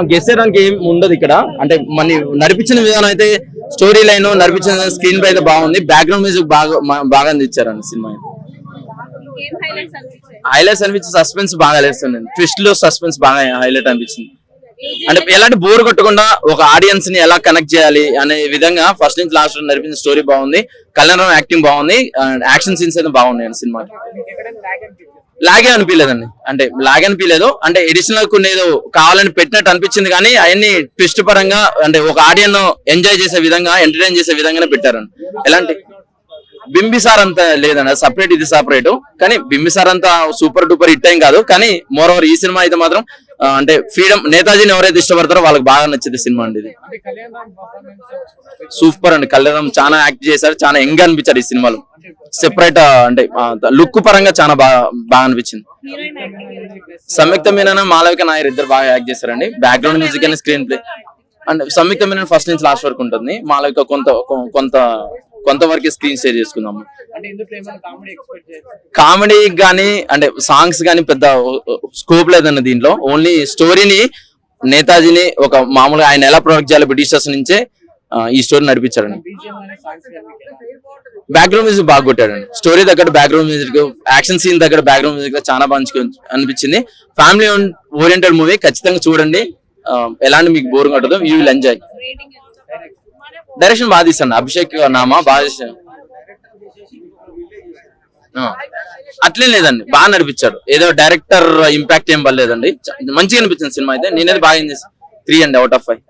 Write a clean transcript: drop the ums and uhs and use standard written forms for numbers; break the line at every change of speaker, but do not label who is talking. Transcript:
గెస్సేయడానికి ఏం ఉండదు ఇక్కడ. అంటే మన నడిపించిన విధానం అయితే స్టోరీ లైన్ నడిపించిన స్క్రీన్ పై అయితే బాగుంది. బ్యాక్గ్రౌండ్ మ్యూజిక్ బాగా అందించారండి సినిమా. హైలైట్స్ అనిపించి సస్పెన్స్ బాగా హైలైట్స్ ట్విస్ట్ లో సస్పెన్స్ బాగా హైలైట్ అనిపించింది. అంటే ఎలాంటి బోర్ కొట్టకుండా ఒక ఆడియన్స్ ని ఎలా కనెక్ట్ చేయాలి అనే విధంగా ఫస్ట్ నుంచి లాస్ట్ నడిపించిన స్టోరీ బాగుంది. కళ్యాణ్ యాక్టింగ్ బాగుంది. యాక్షన్ సీన్స్ అయితే బాగున్నాయి సినిమా. లాగే అనిపించలేదండి. అంటే లాగే అనిపించలేదు. అంటే ఎడిషనల్ కొన్ని ఏదో కావాలని పెట్టినట్టు అనిపించింది కానీ అవన్నీ ట్విస్ట్ పరంగా అంటే ఒక ఆడియన్ ఎంజాయ్ చేసే విధంగా ఎంటర్టైన్ చేసే విధంగానే పెట్టారండి. ఎలాంటి బింబిసార్ అంత లేదండి, సపరేట్ ఇది సపరేట్. కానీ బింబిసార్ అంతా సూపర్ డూపర్ హిట్ ఏం కాదు. కానీ మోర్ ఓవర్ ఈ సినిమా అయితే మాత్రం అంటే ఫ్రీడమ్, నేతాజీని ఎవరైతే ఇష్టపడతారో వాళ్ళకి బాగా నచ్చింది సినిమా అండి. ఇది సూపర్ అండి. కళ్యాణ్ చాలా యాక్ట్ చేశారు, చాలా యంగ్ అనిపించారు ఈ సినిమాలో. సెపరేట్ అంటే లుక్ పరంగా చాలా బాగా అనిపించింది. సంయుక్త మీనన్, మాలవిక నాయర్ ఇద్దరు బాగా యాక్ట్ చేశారండి. బ్యాక్గ్రౌండ్ మ్యూజిక్ అని screenplay and Samyuktha Menon first నుంచి లాస్ట్ వరకు ఉంటుంది. మాలవిక కొంతవరకు స్క్రీన్ షేర్ చేసుకుందాం. కామెడీ గానీ అంటే సాంగ్స్ గానీ పెద్ద స్కోప్ లేదన్న దీంట్లో. ఓన్లీ స్టోరీని, నేతాజీని ఒక మామూలుగా ఆయన ఎలా ప్రొడక్ట్ చేయాలి బ్రిటిషర్స్ నుంచే ఈ స్టోరీ నడిపించారండి. బ్యాక్గ్రౌండ్ మ్యూజిక్ బాగా కొట్టాడండి. స్టోరీ దగ్గర బ్యాక్గ్రౌండ్ మ్యూజిక్, యాక్షన్ సీన్ దగ్గర బ్యాక్గ్రౌండ్ మ్యూజిక్ చాలా బాగా అనిపించింది. ఫ్యామిలీ ఓరియంటెడ్ మూవీ, ఖచ్చితంగా చూడండి. ఎలాంటి మీకు బోర్ కొట్టదు, యూ విల్ ఎంజాయ్. డైరెక్షన్ బాగా తీసాను. అభిషేక్ నామా బాగా చేశాను. అట్లే లేదండి, బాగా నడిపించాడు. ఏదో డైరెక్టర్ ఇంపాక్ట్ ఏం పర్లేదండి. మంచిగా అనిపించింది సినిమా అయితే. నేనైతే బాగా ఏం చేశాను. 3 out of 5.